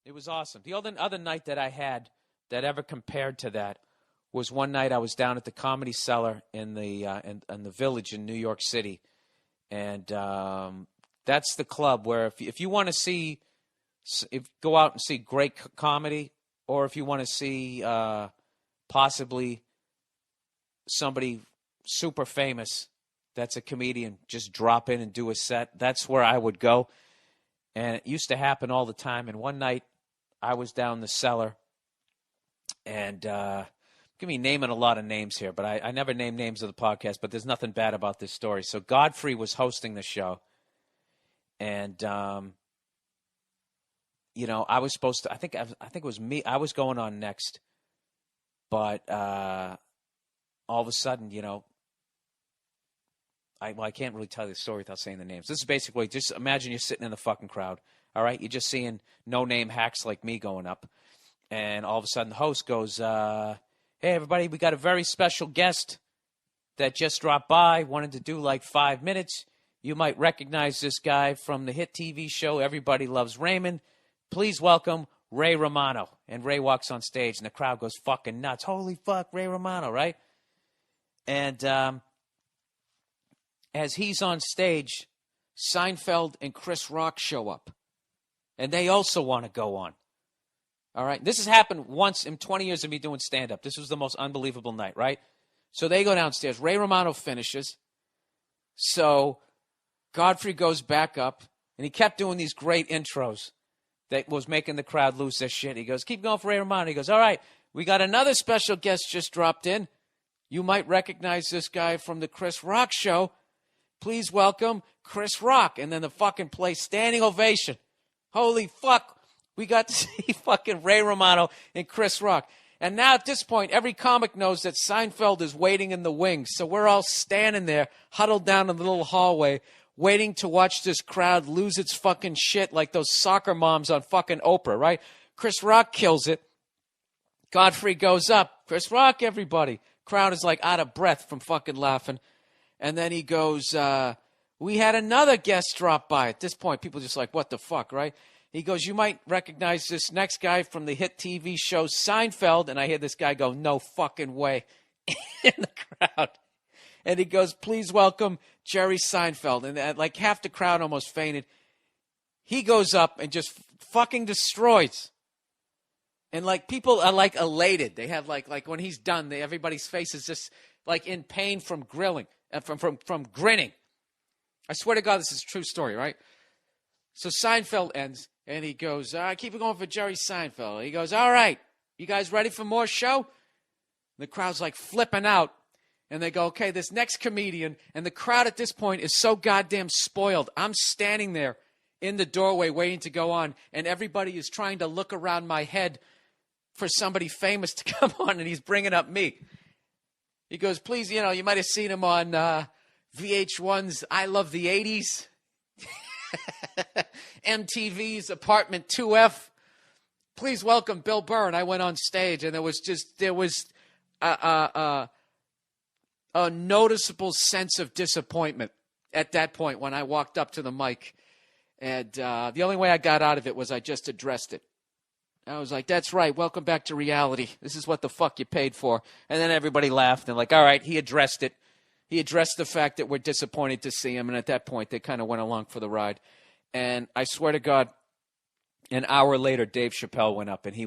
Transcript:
It was awesome. The other night that I had that ever compared to that was one night I was down at the Comedy Cellar in the Village in New York City, and that's the club where if you want to see, go out and see great comedy, or if you want to see possibly somebody super famous that's a comedian just drop in and do a set, that's where I would go. And it used to happen all the time. And one night I was down the cellar, and give me naming a lot of names here, but I never name names of the podcast, but there's nothing bad about this story. So Godfrey was hosting the show, and I was supposed to. I think it was me. I was going on next, but all of a sudden, I can't really tell you the story without saying the names. This is basically, just imagine you're sitting in the fucking crowd, all right? You're just seeing no-name hacks like me going up, and all of a sudden the host goes, hey, everybody, we got a very special guest that just dropped by, wanted to do like 5 minutes. You might recognize this guy from the hit TV show Everybody Loves Raymond. Please welcome Ray Romano. And Ray walks on stage, and the crowd goes fucking nuts. Holy fuck, Ray Romano, right? And as he's on stage, Seinfeld and Chris Rock show up. And they also want to go on. All right? This has happened once in 20 years of me doing stand-up. This was the most unbelievable night, right? So they go downstairs. Ray Romano finishes. So Godfrey goes back up, and he kept doing these great intros that was making the crowd lose their shit. He goes, keep going for Ray Romano. He goes, all right, we got another special guest just dropped in. You might recognize this guy from the Chris Rock show. Please welcome Chris Rock. And then the fucking place, standing ovation. Holy fuck, we got to see fucking Ray Romano and Chris Rock. And now at this point, every comic knows that Seinfeld is waiting in the wings. So we're all standing there, huddled down in the little hallway, waiting to watch this crowd lose its fucking shit like those soccer moms on fucking Oprah, right? Chris Rock kills it. Godfrey goes up. Chris Rock, everybody. Crowd is like out of breath from fucking laughing. And then he goes, we had another guest drop by. At this point, people are just like, what the fuck, right? He goes, you might recognize this next guy from the hit TV show Seinfeld. And I hear this guy go, no fucking way, in the crowd. And he goes, please welcome Jerry Seinfeld. And like half the crowd almost fainted. He goes up and just fucking destroys. And like people are like elated. They have like when he's done, everybody's face is just like in pain from grilling. From grinning. I swear to God, this is a true story, right? So Seinfeld ends, and he goes, keep it going for Jerry Seinfeld. He goes, all right, you guys ready for more show? And the crowd's like flipping out, and they go, okay, this next comedian, and the crowd at this point is so goddamn spoiled. I'm standing there in the doorway waiting to go on, and everybody is trying to look around my head for somebody famous to come on, and he's bringing up me. He goes, please, you might have seen him on VH1's I Love the 80s, MTV's Apartment 2F. Please welcome Bill Burr. And I went on stage, and there was a noticeable sense of disappointment at that point when I walked up to the mic. And the only way I got out of it was I just addressed it. I was like, that's right. Welcome back to reality. This is what the fuck you paid for. And then everybody laughed and like, all right, he addressed it. He addressed the fact that we're disappointed to see him. And at that point, they kind of went along for the ride. And I swear to God, an hour later, Dave Chappelle went up and he